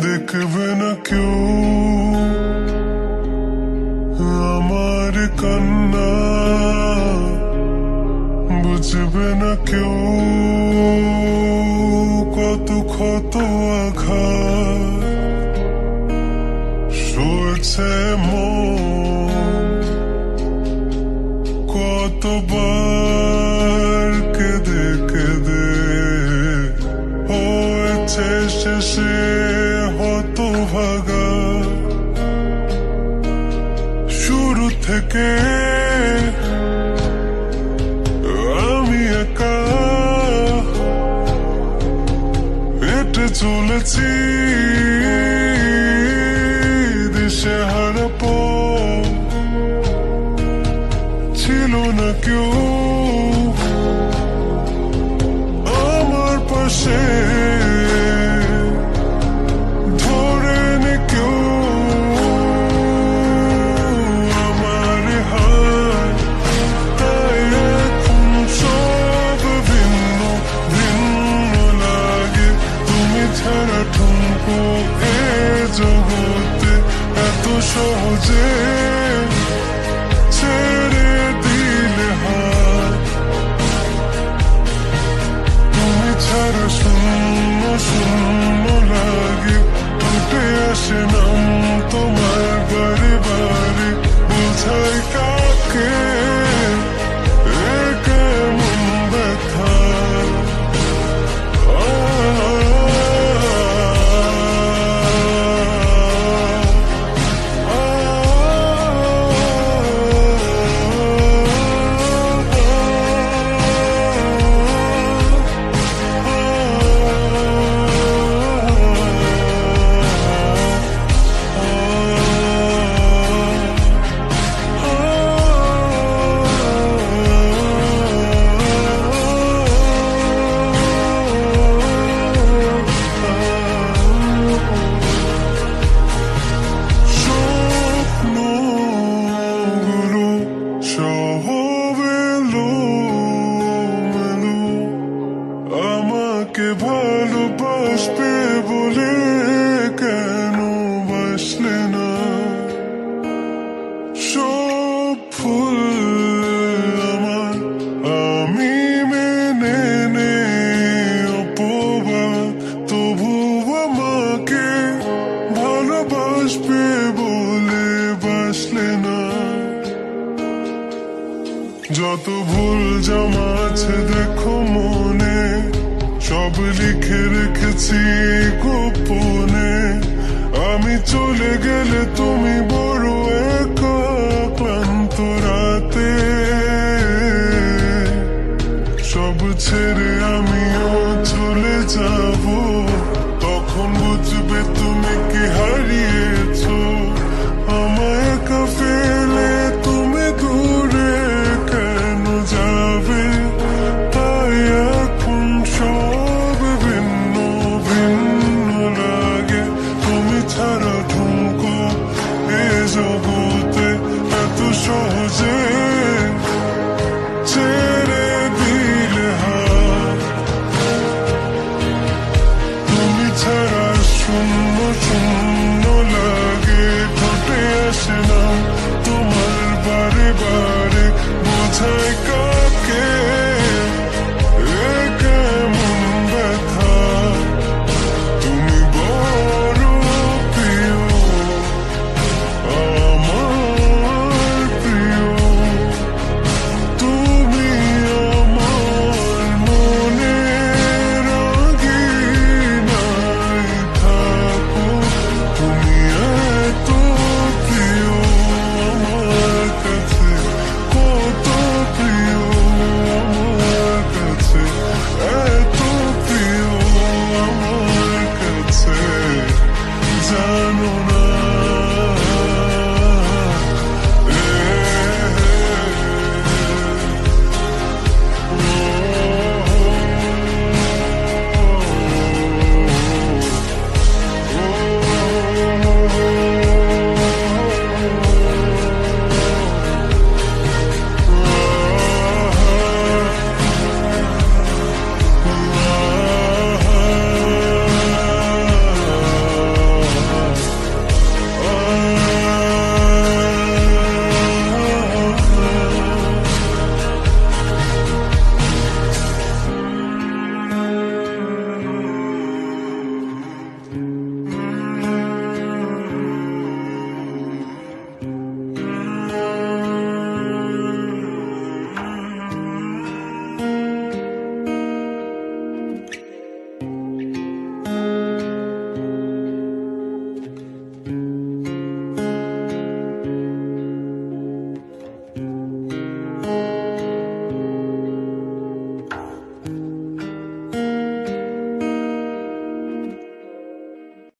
দেখবে না কেউ আমার কান্না, বুঝবে না কেউ কত ক্ষত আঘাত সয়েছে মন, কতবার কেঁদে কেঁদে হয়েছে শেষে হতভাগা। শুরু থেকে আমি একা হেঁটে চলেছি দিশেহারা পথ, ছিল না কেউ আমার পাশে, ধরেনি কেউ আমার হাত। তাই এখন সব ভিন্ন ভিন্ন লাগে, তুমি ছাড়া ঠুনকো এ জগতে এত সহজে ছেড়ে দিলে হাত। তুমি ছাড়া শূন্য শূন্য লাগে, উঠে আসে নাম তোমার বারে বারে, বোঝাই কাকে এ কেমন ব্যথা। আমাকে ভালোবাসবে বলে কেন বাসলে না? সব ফুল আমার আমি মেনে নে অপবাদ, তবু আমাকে ভালোবাসবে বলে বাসলে না। যত ভুল জমা আছে দেখো মনে, সব লিখে রেখেছি গোপনে। আমি চলে গেলে তুমি বড় একা ক্লান্ত রাতে, সব ছেড়ে আমিও চলে যাব, তখন বুঝবে তুমি কি হারিয়েছো। আমায় একা ফেলে তুমি দূরে কেন যাবে? তাই এখন সব ভিন্ন ভিন্ন লাগে, তুমি ছাড়া ঠুনকো এ জগতে এত সহজে ছেড়ে দিলে হাত। তুমি ছাড়া শূন্য শূন্য